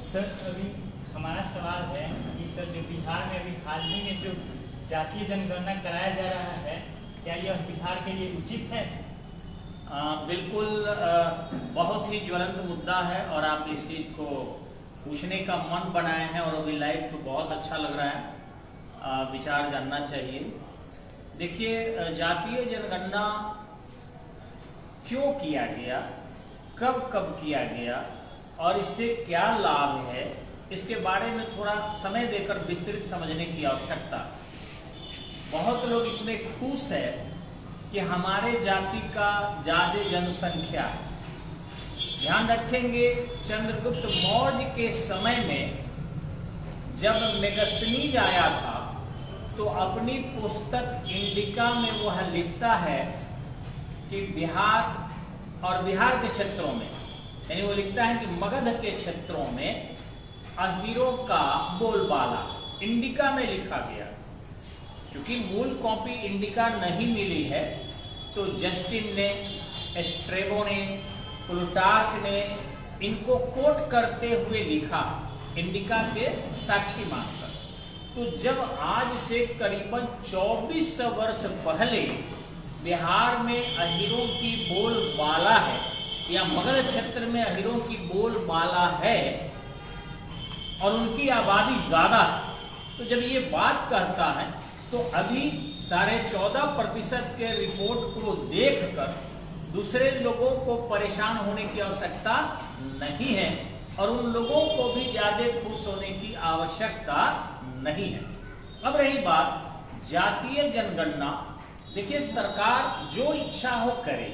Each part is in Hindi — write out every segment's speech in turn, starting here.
सर अभी हमारा सवाल है कि सर जो बिहार में अभी हाल ही में जो जातीय जनगणना कराया जा रहा है, क्या यह बिहार के लिए उचित है? बिल्कुल बहुत ही ज्वलंत मुद्दा है और आप इस चीज को पूछने का मन बनाए हैं और अभी लाइव तो बहुत अच्छा लग रहा है, विचार जानना चाहिए। देखिए, जातीय जनगणना क्यों किया गया, कब कब किया गया और इससे क्या लाभ है, इसके बारे में थोड़ा समय देकर विस्तृत समझने की आवश्यकता। बहुत लोग इसमें खुश है कि हमारे जाति का ज्यादा जनसंख्या है। ध्यान रखेंगे, चंद्रगुप्त मौर्य के समय में जब मेगस्थनीज आया था तो अपनी पुस्तक इंडिका में वह लिखता है कि बिहार और बिहार के क्षेत्रों में, यानी वो लिखता है कि मगध के क्षेत्रों में अहीरों का बोलबाला इंडिका में लिखा गया। क्योंकि मूल कॉपी इंडिका नहीं मिली है तो जस्टिन ने, एस्ट्रेबो ने, प्लूटार्क ने इनको कोट करते हुए लिखा इंडिका के साक्षी मानकर। तो जब आज से करीबन 2400 वर्ष पहले बिहार में अहीरों की बोलबाला है या मगध क्षेत्र में अहीरों की बोलबाला है और उनकी आबादी ज्यादा है, तो जब ये बात कहता है तो अभी 14.5% के रिपोर्ट को देखकर दूसरे लोगों को परेशान होने की आवश्यकता नहीं है और उन लोगों को भी ज्यादा खुश होने की आवश्यकता नहीं है। अब रही बात जातीय जनगणना, देखिए सरकार जो इच्छा हो करे,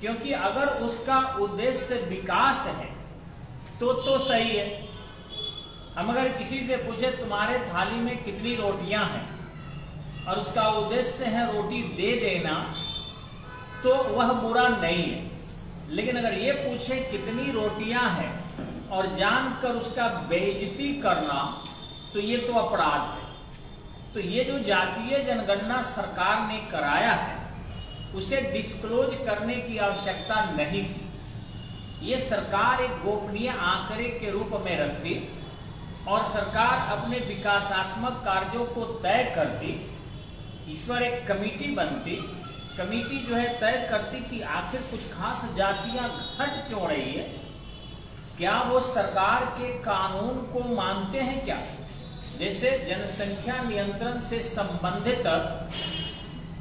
क्योंकि अगर उसका उद्देश्य विकास है तो सही है। हम अगर किसी से पूछे तुम्हारे थाली में कितनी रोटियां हैं और उसका उद्देश्य है रोटी दे देना, तो वह बुरा नहीं है। लेकिन अगर ये पूछे कितनी रोटियां हैं और जानकर उसका बेइज्जती करना, तो ये तो अपराध है। तो ये जो जातीय जनगणना सरकार ने कराया है उसे डिस्क्लोज करने की आवश्यकता नहीं थी। ये सरकार एक गोपनीय आंकड़े के रूप में रखती और सरकार अपने विकासात्मक कार्यों को तय करती। इस पर एक कमेटी बनती, कमेटी जो है तय करती कि आखिर कुछ खास जातियां घट क्यों रही है, क्या वो सरकार के कानून को मानते हैं क्या। जैसे जनसंख्या नियंत्रण से संबंधित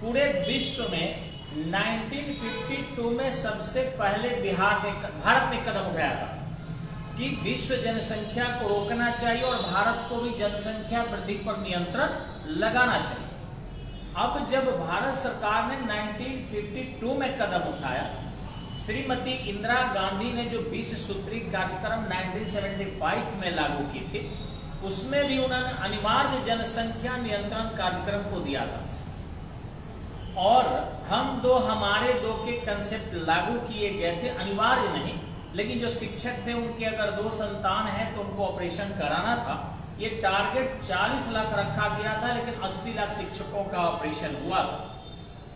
पूरे विश्व में 1952 में सबसे पहले भारत ने कदम उठाया था कि विश्व जनसंख्या को रोकना चाहिए और भारत को भी जनसंख्या वृद्धि पर नियंत्रण लगाना चाहिए। अब जब भारत सरकार ने 1952 में कदम उठाया, श्रीमती इंदिरा गांधी ने जो 20 सूत्री कार्यक्रम 1975 में लागू किए थे, उसमें भी उन्होंने अनिवार्य जनसंख्या नियंत्रण कार्यक्रम को दिया था और हमारे दो के कंसेप्ट लागू किए गए थे, अनिवार्य नहीं। लेकिन जो शिक्षक थे उनके अगर 2 संतान है तो उनको ऑपरेशन कराना था। ये टारगेट 40 लाख रखा गया था, लेकिन 80 लाख शिक्षकों का ऑपरेशन हुआ था,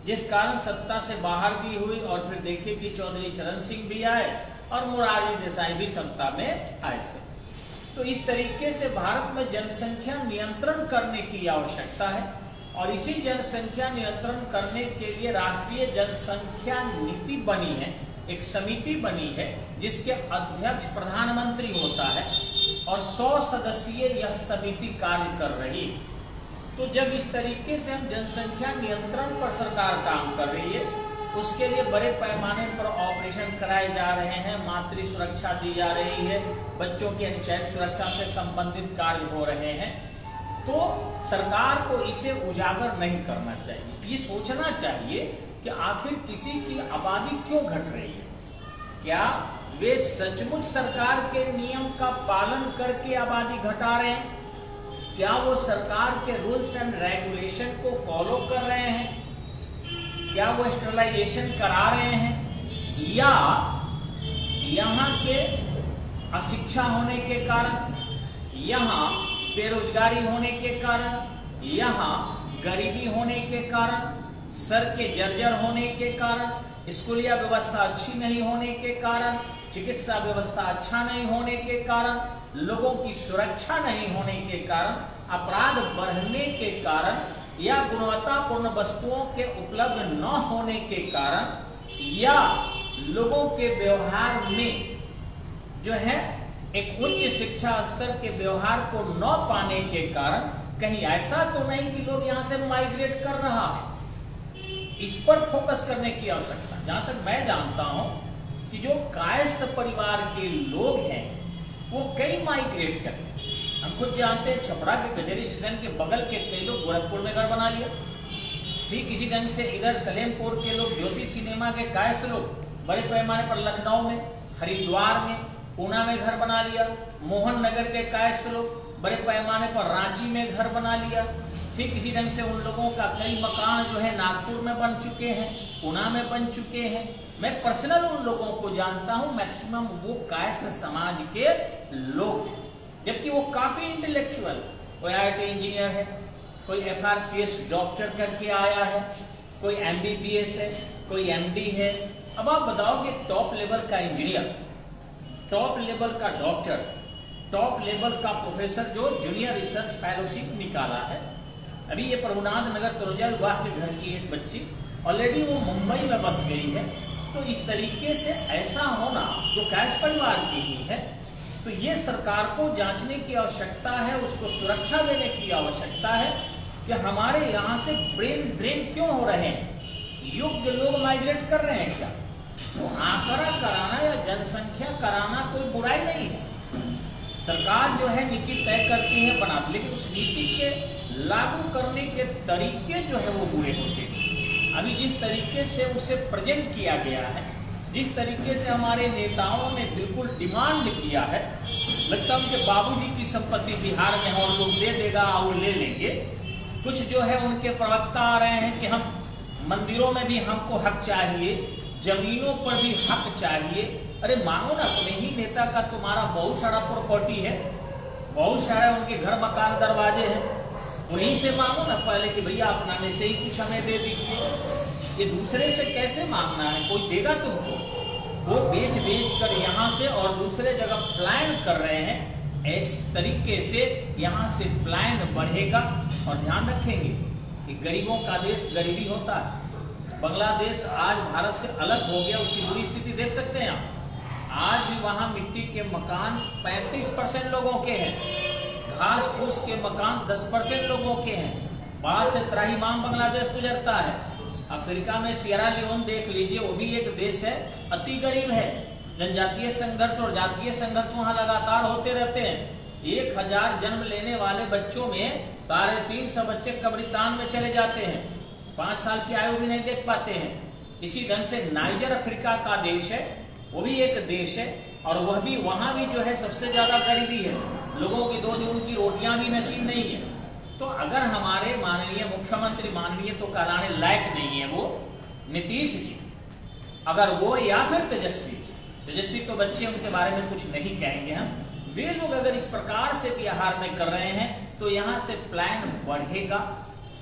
जिस कारण सत्ता से बाहर भी हुई। और फिर देखिए कि चौधरी चरण सिंह भी आए और मोरारजी देसाई भी सत्ता में आए थे। तो इस तरीके से भारत में जनसंख्या नियंत्रण करने की आवश्यकता है और इसी जनसंख्या नियंत्रण करने के लिए राष्ट्रीय जनसंख्या नीति बनी है, एक समिति बनी है जिसके अध्यक्ष प्रधानमंत्री होता है और 100 सदस्यीय यह समिति कार्य कर रही है। तो जब इस तरीके से हम जनसंख्या नियंत्रण पर सरकार काम कर रही है, उसके लिए बड़े पैमाने पर ऑपरेशन कराए जा रहे हैं, मातृ सुरक्षा दी जा रही है, बच्चों की अनुच्छेद सुरक्षा से संबंधित कार्य हो रहे हैं, तो सरकार को इसे उजागर नहीं करना चाहिए। ये सोचना चाहिए कि आखिर किसी की आबादी क्यों घट रही है, क्या वे सचमुच सरकार के नियम का पालन करके आबादी घटा रहे हैं, क्या वो सरकार के रूल्स एंड रेगुलेशन को फॉलो कर रहे हैं, क्या वो स्टरलाइजेशन करा रहे हैं, या यहाँ के अशिक्षा होने के कारण, यहाँ बेरोजगारी होने के कारण, यहाँ गरीबी होने के कारण, सड़कें जर्जर होने के कारण, स्कूलिया व्यवस्था अच्छी नहीं होने के कारण, चिकित्सा व्यवस्था अच्छा नहीं होने के कारण, लोगों की सुरक्षा नहीं होने के कारण, अपराध बढ़ने के कारण या गुणवत्तापूर्ण वस्तुओं के उपलब्ध न होने के कारण या लोगों के व्यवहार में जो है एक उच्च शिक्षा स्तर के व्यवहार को न पाने के कारण कहीं ऐसा तो नहीं कि लोग यहां से माइग्रेट कर रहा है। इस पर फोकस करने की आवश्यकता। जहां तक मैं जानता हूं कि जो कायस्थ परिवार के लोग हैं वो कई माइग्रेट करते हैं। हम खुद जानते हैं, छपरा के कचहरी स्टेशन के बगल के कई लोग गोरखपुर में घर बना लिया। ठीक इसी ढंग से इधर सलेमपुर के लोग, ज्योति सिनेमा के कायस्थ लोग बड़े पैमाने पर लखनऊ में, हरिद्वार में, पूना में घर बना लिया। मोहन नगर के कायस्थ लोग बड़े पैमाने पर रांची में घर बना लिया। ठीक इसी ढंग से उन लोगों का कई मकान जो है नागपुर में बन चुके हैं, पूना में बन चुके हैं। मैं पर्सनल उन लोगों को जानता हूं, मैक्सिमम वो कायस्थ समाज के लोग हैं, जबकि वो काफी इंटेलेक्चुअल, कोई IIT इंजीनियर है, कोई FRCS डॉक्टर करके आया है, कोई MBBS है, कोई MD है। अब आप बताओ कि टॉप लेवल का इंजीनियर, टॉप लेवल का डॉक्टर, टॉप लेवल का प्रोफेसर जो जूनियर रिसर्च फेलोशिप निकाला है, अभी ये प्रभुनाथ नगर तरोजा विवाह के घर की एक बच्ची ऑलरेडी वो मुंबई में बस गई है। तो इस तरीके से ऐसा होना जो कायस्थ परिवार की ही है, तो ये सरकार को जांचने की आवश्यकता है, उसको सुरक्षा देने की आवश्यकता है कि हमारे यहाँ से ब्रेन ड्रेन क्यों हो रहे हैं, योग्य लोग माइग्रेट कर रहे हैं क्या। तो आंकड़ा कराना या जनसंख्या कराना कोई बुराई नहीं है। सरकार जो है नीति तय करती है, बनाती, लेकिन उस नीति के लागू करने के तरीके जो है वो बुरे होते हैं। अभी जिस तरीके से उसे प्रेजेंट किया गया है, जिस तरीके से हमारे नेताओं ने बिल्कुल डिमांड किया है, लगता है कि बाबूजी की संपत्ति बिहार में और लोग दे देगा, वो ले लेंगे। कुछ जो है उनके प्रवक्ता आ रहे हैं कि हम मंदिरों में भी हमको हक चाहिए, जमीनों पर भी हक चाहिए। अरे मांगो ना, तुम्हें ही नेता का तुम्हारा बहुत सारा प्रॉपर्टी है, बहुत सारे उनके घर मकान दरवाजे हैं, उन्हीं से मांगो ना पहले कि भैया अपना में से ही कुछ हमें दे दीजिए। ये दूसरे से कैसे मांगना है, कोई देगा तुमको। वो बेच कर यहाँ से और दूसरे जगह प्लान कर रहे हैं। इस तरीके से यहाँ से प्लान बढ़ेगा। और ध्यान रखेंगे कि गरीबों का देश गरीबी होता है। बांग्लादेश आज भारत से अलग हो गया, उसकी बुरी स्थिति देख सकते हैं आप। आज भी वहां मिट्टी के मकान 35% लोगों के हैं, घास फूस के मकान 10% लोगों के हैं। बाहर से त्राहिमाम बांग्लादेश गुजरता है। अफ्रीका में सियरा लियोन देख लीजिए, वो भी एक देश है, अति गरीब है। जनजातीय संघर्ष और जातीय संघर्ष वहां लगातार होते रहते हैं। 1000 जन्म लेने वाले बच्चों में 350 बच्चे कब्रिस्तान में चले जाते हैं, 5 साल की आयु भी नहीं देख पाते हैं। इसी ढंग से नाइजर अफ्रीका का देश है, वो भी एक देश है, और वह भी वहां भी जो है सबसे ज्यादा गरीबी है। लोगों की 2 जून की रोटियां भी नसीब नहीं है। तो अगर हमारे माननीय मुख्यमंत्री, माननीय तो कहलाने लायक नहीं है वो नीतीश जी, अगर वो या फिर तेजस्वी तो बच्चे उनके बारे में कुछ नहीं कहेंगे हम, वे लोग अगर इस प्रकार से बिहार में कर रहे हैं तो यहाँ से प्लान बढ़ेगा,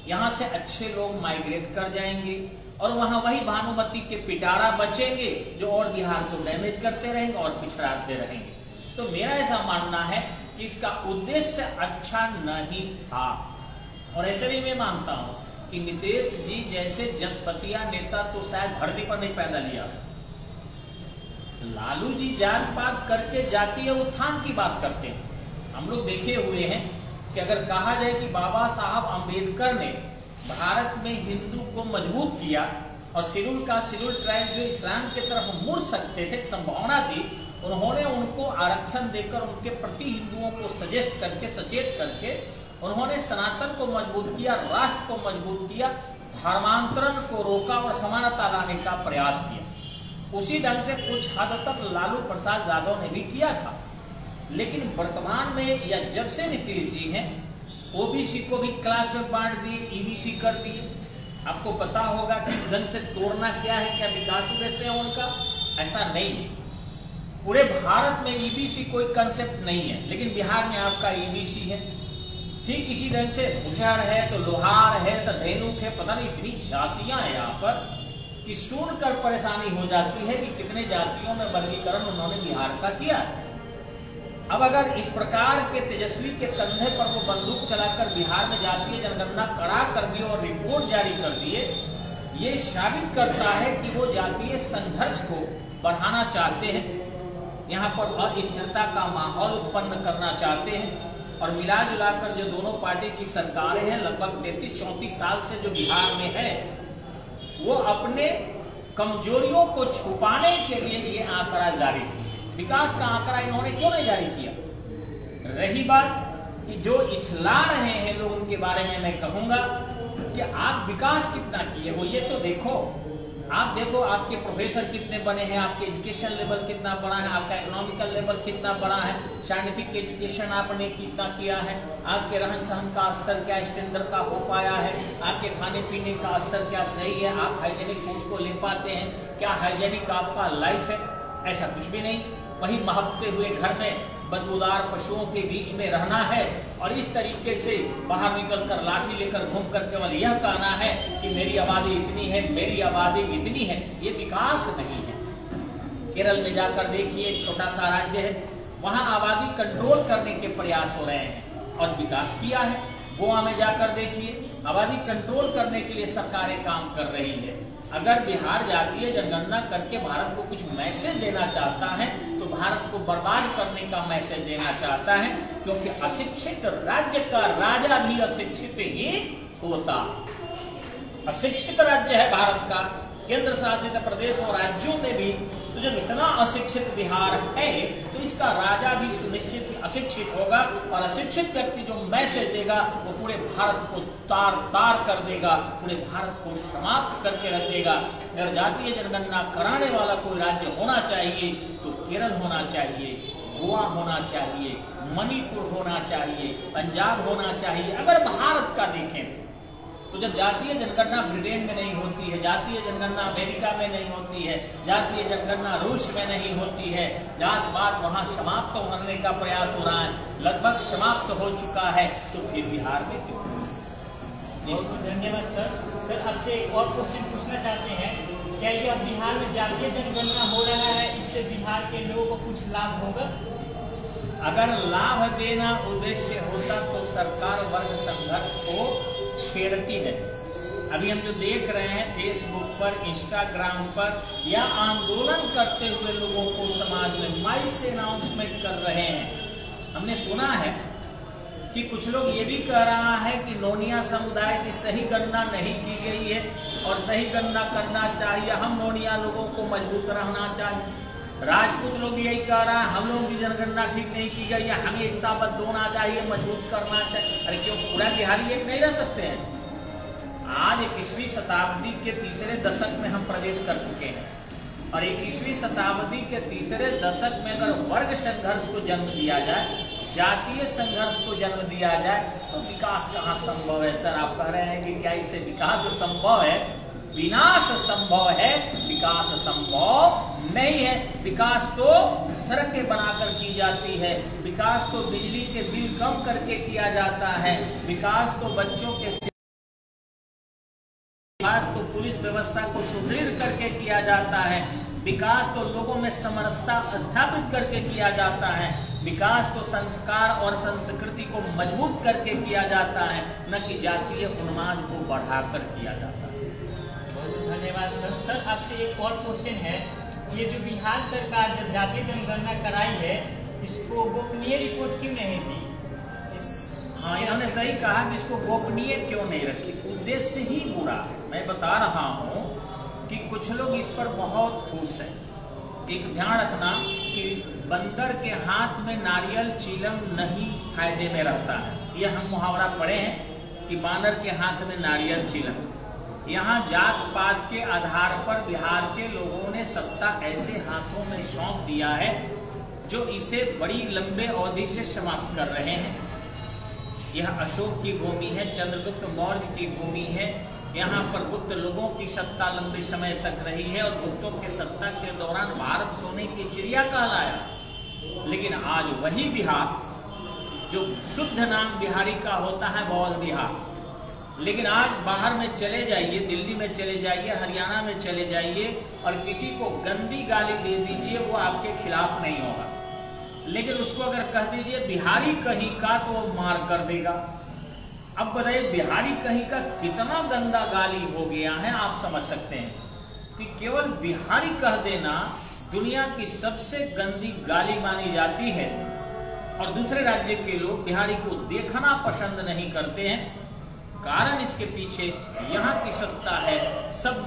यहाँ से अच्छे लोग माइग्रेट कर जाएंगे और वहां वही भानुमती के पिटारा बचेंगे जो और बिहार को डैमेज करते रहेंगे और पिछड़ाते रहेंगे। तो मेरा ऐसा मानना है कि इसका उद्देश्य अच्छा नहीं था। और ऐसे भी मैं मानता हूं कि नीतीश जी जैसे जनपतिया नेता तो शायद धरती पर नहीं पैदा लिया। लालू जी जात पात करके जातीय उत्थान की बात करते हैं। हम लोग देखे हुए हैं कि अगर कहा जाए कि बाबा साहब अंबेडकर ने भारत में हिंदू को मजबूत किया और शेड्यूल ट्राइब जो इस्लाम की तरफ मुड़ सकते थे, संभावना थी, उन्होंने उनको आरक्षण देकर उनके प्रति हिंदुओं को सजेस्ट करके, सचेत करके उन्होंने सनातन को मजबूत किया, राष्ट्र को मजबूत किया, धर्मांतरण को रोका और समानता लाने का प्रयास किया। उसी ढंग से कुछ हद तक लालू प्रसाद यादव ने भी किया था। लेकिन वर्तमान में या जब से नीतीश जी हैं, ओबीसी को भी क्लास में बांट दिए, ईबीसी कर दिए। आपको पता होगा कि ढंग से तोड़ना क्या है, क्या विकास उद्देश्य है उनका, ऐसा नहीं है। पूरे भारत में ईबीसी कोई कंसेप्ट नहीं है, लेकिन बिहार में आपका ईबीसी है। ठीक इसी ढंग से मुसहर है तो लोहार है तो धेनुक है, पता नहीं इतनी जातियां हैं यहाँ पर। कि सुनकर परेशानी हो जाती है कि कितने जातियों में वर्गीकरण उन्होंने बिहार का किया। अब अगर इस प्रकार के तेजस्वी के कंधे पर वो बंदूक चलाकर बिहार में जातीय जनगणना कड़ा कर दी और रिपोर्ट जारी कर दिए, ये साबित करता है कि वो जातीय संघर्ष को बढ़ाना चाहते हैं, यहाँ पर अस्थिरता का माहौल उत्पन्न करना चाहते हैं। और मिला जुलाकर जो दोनों पार्टी की सरकारें हैं, लगभग 33-34 साल से जो बिहार में है, वो अपने कमजोरियों को छुपाने के लिए ये आंकड़ा जारी किया। विकास का आंकड़ा इन्होंने क्यों नहीं जारी किया? रही बात कि जो इछला रहे हैं लोग, उनके बारे में मैं कहूंगा कि आप विकास कितना किए हो ये तो देखो। आप देखो आपके प्रोफेसर कितने बने हैं, आपके एजुकेशन लेवल कितना बड़ा है, आपका इकोनॉमिकल लेवल कितना बड़ा है, साइंटिफिक एजुकेशन आपने कितना किया है, आपके रहन सहन का स्तर क्या स्टैंडर्ड का हो पाया है, आपके खाने पीने का स्तर क्या सही है, आप हाइजेनिक फूड को ले पाते हैं, क्या हाइजेनिक आपका लाइफ है? ऐसा कुछ भी नहीं। वही महकते हुए घर में बदबूदार पशुओं के बीच में रहना है और इस तरीके से बाहर निकलकर लाठी लेकर घूमकर केवल यह कहना है कि मेरी आबादी इतनी है, मेरी आबादी इतनी है। ये विकास नहीं है। केरल में जाकर देखिए, एक छोटा सा राज्य है, वहां आबादी कंट्रोल करने के प्रयास हो रहे हैं और विकास किया है। गोवा में जाकर देखिए, आबादी कंट्रोल करने के लिए सरकारें काम कर रही है। अगर बिहार जातीय जनगणना करके भारत को कुछ मैसेज देना चाहता है तो भारत को बर्बाद करने का मैसेज देना चाहता है, क्योंकि अशिक्षित राज्य का राजा भी अशिक्षित ही होता। अशिक्षित राज्य है भारत का, केंद्र शासित प्रदेश और राज्यों में भी। तो जब इतना अशिक्षित बिहार है तो इसका राजा भी सुनिश्चित ही अशिक्षित होगा और अशिक्षित व्यक्ति जो मैसेज देगा वो पूरे भारत को तार तार कर देगा, पूरे भारत को समाप्त करके रख देगा। अगर जातीय जनगणना कराने वाला कोई राज्य होना चाहिए तो केरल होना चाहिए, गोवा होना चाहिए, मणिपुर होना चाहिए, पंजाब होना चाहिए। अगर भारत का देखें तो जब जातीय जनगणना ब्रिटेन में नहीं होती है, जातीय जनगणना अमेरिका में नहीं होती है, जातीय जनगणना रूस में नहीं होती है, जात पात वहां समाप्त करने का प्रयास हो रहा है, लगभग समाप्त हो चुका है, तो फिर बिहार में क्यों? बहुत धन्यवाद सर। सर आपसे एक और क्वेश्चन पूछना चाहते हैं, क्या यह बिहार में जातीय जनगणना हो रहा है, इससे बिहार के लोगों को कुछ लाभ होगा? अगर लाभ देना उद्देश्य होता तो सरकार वर्ग संघर्ष को छेड़ती है। अभी हम जो देख रहे हैं फेसबुक पर, इंस्टाग्राम पर या आंदोलन करते हुए लोगों को समाज में माइक से अनाउंसमेंट कर रहे हैं। हमने सुना है कि कुछ लोग ये भी कह रहा है कि नोनिया समुदाय की सही गणना नहीं की गई है और सही गणना करना चाहिए, हम नोनिया लोगों को मजबूत रहना चाहिए। राजपूत लोग यही कह रहा है हम लोगों की जनगणना ठीक नहीं की गई है, हमें एकताबद्ध होना चाहिए, मजबूत करना चाहिए। अरे क्यों पूरा बिहारी एक नहीं रह सकते हैं? आज 21वीं शताब्दी के तीसरे दशक में हम प्रवेश कर चुके हैं और 21वीं शताब्दी के तीसरे दशक में अगर वर्ग संघर्ष को जन्म दिया जाए, जातीय संघर्ष को जन्म दिया जाए तो विकास कहाँ संभव है? सर आप कह रहे हैं कि क्या इससे विकास संभव है? विनाश संभव है, विकास संभव नहीं है। विकास तो सड़कें बनाकर की जाती है, विकास तो बिजली के बिल कम करके किया जाता है, विकास तो बच्चों के, विकास तो पुलिस व्यवस्था को सुदृढ़ करके किया जाता है, विकास तो लोगों में समरसता स्थापित करके किया जाता है, विकास तो संस्कार और संस्कृति को मजबूत करके किया जाता है, न कि जातीय उन्माद को बढ़ाकर किया जाता है। धन्यवाद सर। सर आपसे एक और क्वेश्चन है, ये जो बिहार सरकार जब जातीय जनगणना कराई है, इसको गोपनीय रिपोर्ट क्यों नहीं दी? हाँ, इन्होंने सही कहा कि इसको गोपनीय क्यों नहीं रखी, उद्देश्य ही बुरा है। मैं बता रहा हूँ कि कुछ लोग इस पर बहुत खुश हैं। एक ध्यान रखना कि बंदर के हाथ में नारियल चीलम नहीं फायदे में रहता है। यह हम मुहावरा पढ़े हैं कि बानर के हाथ में नारियल चीलम। यहाँ जात पात के आधार पर बिहार के लोगों ने सत्ता ऐसे हाथों में सौंप दिया है जो इसे बड़ी लंबे अवधि से समाप्त कर रहे हैं। यह अशोक की भूमि है, चंद्रगुप्त मौर्य की भूमि है। यहाँ पर गुप्त लोगों की सत्ता लंबे समय तक रही है और गुप्तों के सत्ता के दौरान भारत सोने की चिड़िया कहलाया। लेकिन आज वही बिहार जो शुद्ध नाम बिहारी का होता है, बौद्ध बिहार, लेकिन आज बाहर में चले जाइए, दिल्ली में चले जाइए, हरियाणा में चले जाइए और किसी को गंदी गाली दे दीजिए, वो आपके खिलाफ नहीं होगा। लेकिन उसको अगर कह दीजिए बिहारी कहीं का, तो वो मार कर देगा। अब बताइए बिहारी कहीं का कितना गंदा गाली हो गया है, आप समझ सकते हैं कि केवल बिहारी कह देना दुनिया की सबसे गंदी गाली मानी जाती है। और दूसरे राज्य के लोग बिहारी को देखना पसंद नहीं करते हैं। कारण इसके पीछे यहाँ की सत्ता है, सब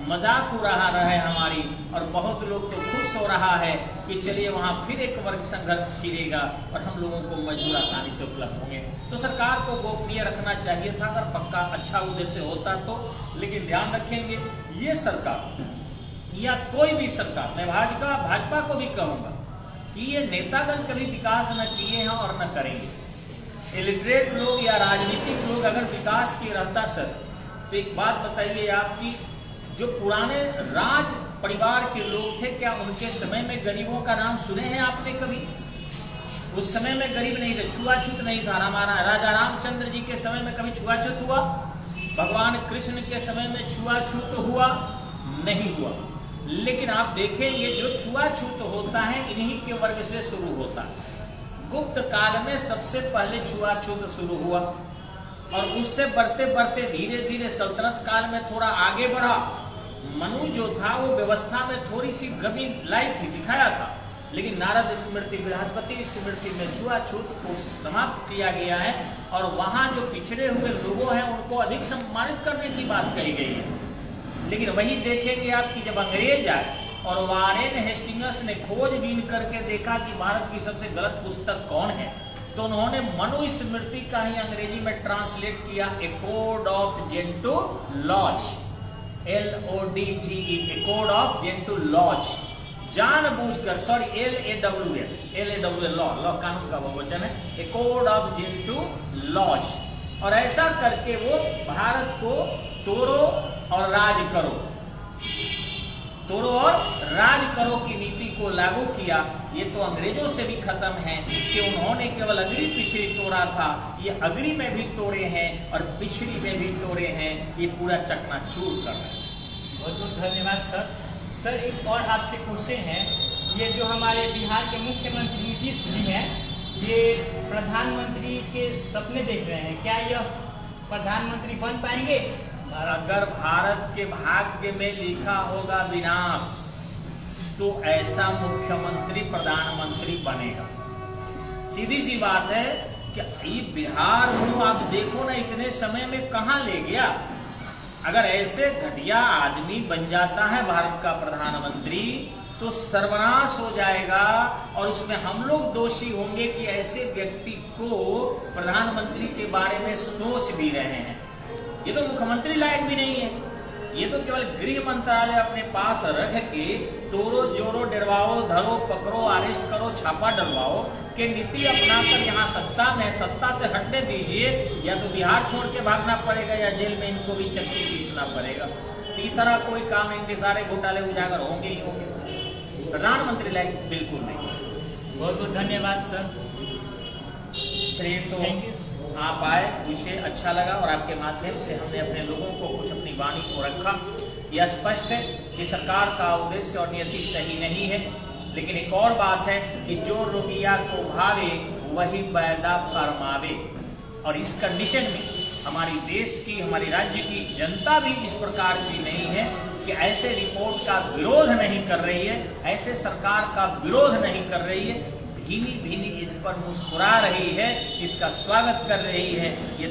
मजाक उड़ा रहे हमारी, और बहुत लोग तो खुश हो रहा है कि चलिए वहां फिर एक वर्ग संघर्ष छिड़ेगा और हम लोगों को मजदूर आसानी से उपलब्ध होंगे। तो सरकार को गोपनीय रखना चाहिए था, अगर पक्का अच्छा उद्देश्य होता तो। लेकिन ध्यान रखेंगे ये सरकार या कोई भी सरकार, मैं भाजपा को भी कहूंगा कि ये नेतागण कभी विकास न किए हैं और न करेंगे। इलिटरेट लोग या राजनीतिक लोग अगर विकास किए रहता सर, तो एक बात बताइए आपकी, जो पुराने राज परिवार के लोग थे, क्या उनके समय में गरीबों का नाम सुने हैं आपने कभी? उस समय में गरीब नहीं थे, छुआछूत नहीं था। हमारा राजा रामचंद्र जी के समय में कभी छुआछूत हुआ? भगवान कृष्ण के समय में छुआछूत हुआ? नहीं हुआ। लेकिन आप देखेंगे जो छुआछूत होता है इन्हीं के वर्ग से शुरू होता है। गुप्त काल में सबसे पहले छुआछूत शुरू हुआ और उससे बढ़ते बढ़ते धीरे धीरे सल्तनत काल में थोड़ा आगे बढ़ा। मनु जो था वो व्यवस्था में थोड़ी सी कमी लाई थी, दिखाया था, लेकिन नारद स्मृति, बृहस्पति स्मृति में छुआछूत को समाप्त किया गया है और वहां जो पिछड़े हुए लोगों हैं उनको अधिक सम्मानित करने की बात कही गई है। लेकिन वही देखेंगे आप कि जब अंग्रेज आए और वारेन हेस्टिंग्स ने खोजबीन करके देखा कि भारत की सबसे गलत पुस्तक कौन है, तो उन्होंने मनु स्मृति का ही अंग्रेजी में ट्रांसलेट किया, a code of Gentoo laws, LODGE, a code of Gentoo laws. जानबूझकर, सॉरी LAWS लॉ कानून का बहुवचन है, a code of Gentoo laws. और ऐसा करके वो भारत को तोड़ो और राज करो, तोड़ो और राज करो की नीति को लागू किया। ये तो अंग्रेजों से भी खत्म है कि उन्होंने केवल अगरी पिछड़ी तोड़ा था, ये अगरी में भी तोड़े हैं और पिछड़ी में भी तोड़े हैं, ये पूरा चकनाचूर कर रहे हैं। बहुत बहुत धन्यवाद सर। सर एक और आपसे क्वेश्चन है, ये जो हमारे बिहार के मुख्यमंत्री नीतीश जी हैं, ये प्रधानमंत्री के सपने देख रहे हैं, क्या यह प्रधानमंत्री बन पाएंगे? अगर भारत के भाग्य में लिखा होगा विनाश, तो ऐसा मुख्यमंत्री प्रधानमंत्री बनेगा। सीधी सी बात है कि ये बिहार को आप देखो ना, इतने समय में कहां ले गया। अगर ऐसे घटिया आदमी बन जाता है भारत का प्रधानमंत्री, तो सर्वनाश हो जाएगा और उसमें हम लोग दोषी होंगे कि ऐसे व्यक्ति को प्रधानमंत्री के बारे में सोच भी रहे हैं। ये तो मुख्यमंत्री लायक भी नहीं है, ये तो केवल गृह मंत्रालय अपने पास रख के तोड़ो जोड़ो, डरवाओ, धरो, पकड़ो, अरेस्ट करो, छापा डलवाओ के नीति अपनाकर यहाँ सत्ता में, सत्ता से हटने दीजिए, या तो बिहार छोड़ के भागना पड़ेगा या जेल में इनको भी चक्की पीसना पड़ेगा। तीसरा कोई काम, इनके सारे घोटाले उजागर होंगे ही होंगे। प्रधानमंत्री लायक बिल्कुल नहीं। बहुत बहुत धन्यवाद सर। चलिए, तो आप आए, मुझे अच्छा लगा और आपके माध्यम से हमने अपने लोगों को कुछ अपनी वाणी को रखा। यह स्पष्ट है कि सरकार का उद्देश्य और नियति सही नहीं है, लेकिन एक और बात है कि जो रोगिया को भावे वही पैदा फरमावे। और इस कंडीशन में हमारी देश की, हमारी राज्य की जनता भी इस प्रकार की नहीं है कि ऐसे रिपोर्ट का विरोध नहीं कर रही है, ऐसे सरकार का विरोध नहीं कर रही है, भीनी भीनी इस पर मुस्कुरा रही है, इसका स्वागत कर रही है। ये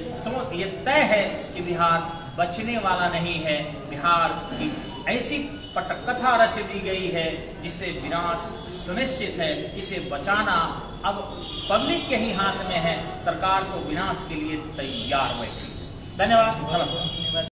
तय है कि बिहार बचने वाला नहीं है। बिहार की ऐसी पटकथा रच दी गई है जिससे विनाश सुनिश्चित है। इसे बचाना अब पब्लिक के ही हाथ में है। सरकार को विनाश के लिए तैयार बैठी। धन्यवाद।